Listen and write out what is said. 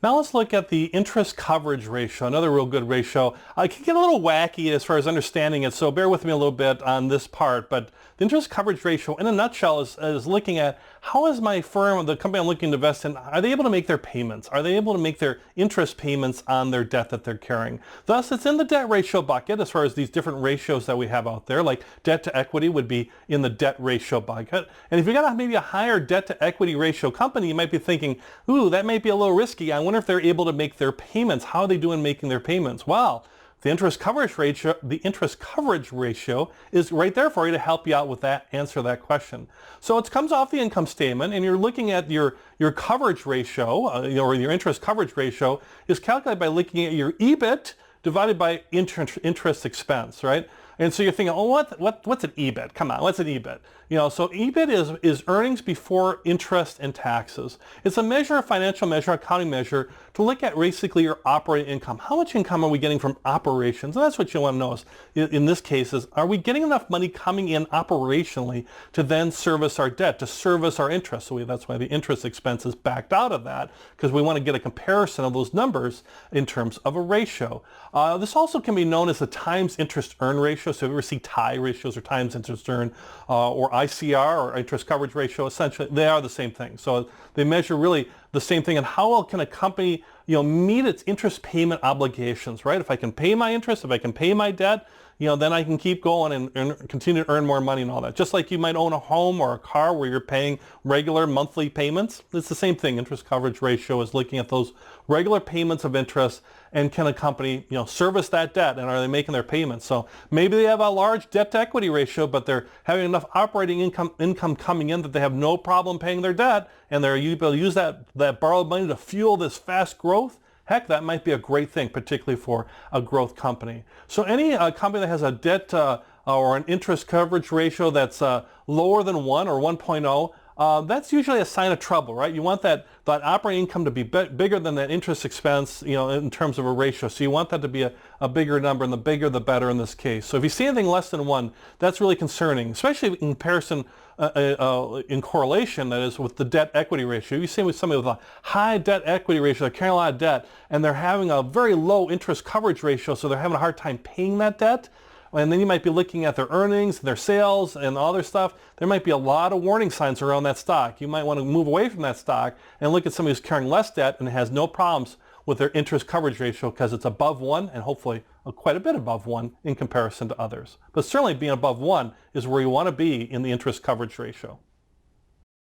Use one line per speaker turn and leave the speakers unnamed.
Now let's look at the interest coverage ratio, another real good ratio. It can get a little wacky as far as understanding it, so bear with me a little bit on this part. But the interest coverage ratio, in a nutshell, is looking at how is my firm, the company I'm looking to invest in, are they able to make their payments? Are they able to make their interest payments on their debt that they're carrying? Thus, it's in the debt ratio bucket as far as these different ratios that we have out there, like debt to equity would be in the debt ratio bucket. And if you got maybe a higher debt to equity ratio company, you might be thinking, ooh, that might be a little risky. I wonder if they're able to make their payments. How are they doing making their payments? Well, the interest coverage ratio is right there for you to help you out with that, answer that question. So it comes off the income statement, and you're looking at your coverage ratio, or your interest coverage ratio is calculated by looking at your EBIT divided by interest expense, right? And so you're thinking, oh, what's an EBIT? Come on, what's an EBIT? So EBIT is earnings before interest and taxes. It's a measure, a financial measure, accounting measure to look at basically your operating income. How much income are we getting from operations? And that's what you want to know in this case is, are we getting enough money coming in operationally to then service our debt, to service our interest? So that's why the interest expense is backed out of that, because we want to get a comparison of those numbers in terms of a ratio. This also can be known as the times interest earn ratio. So if you ever see TIE ratios or times interest earn or ICR or interest coverage ratio, essentially they are the same thing. So they measure really the same thing. And how well can a company meet its interest payment obligations, right? If I can pay my interest, if I can pay my debt, then I can keep going and continue to earn more money and all that. Just like you might own a home or a car where you're paying regular monthly payments. It's the same thing. Interest coverage ratio is looking at those regular payments of interest, and can a company, service that debt, and are they making their payments? So maybe they have a large debt to equity ratio, but they're having enough operating income coming in that they have no problem paying their debt, and they're able to use that borrowed money to fuel this fast growth. Heck, that might be a great thing, particularly for a growth company. So any company that has a debt or an interest coverage ratio that's lower than 1 or 1.0, that's usually a sign of trouble, right? You want that operating income to be bigger than that interest expense, in terms of a ratio. So you want that to be a bigger number, and the bigger the better in this case. So if you see anything less than 1, that's really concerning, especially in comparison, in correlation, that is, with the debt equity ratio. You see with somebody with a high debt equity ratio, they're carrying a lot of debt, and they're having a very low interest coverage ratio, so they're having a hard time paying that debt. And then you might be looking at their earnings, their sales, and all their stuff. There might be a lot of warning signs around that stock. You might want to move away from that stock and look at somebody who's carrying less debt and has no problems with their interest coverage ratio, because it's above 1, and hopefully quite a bit above 1 in comparison to others. But certainly being above 1 is where you want to be in the interest coverage ratio.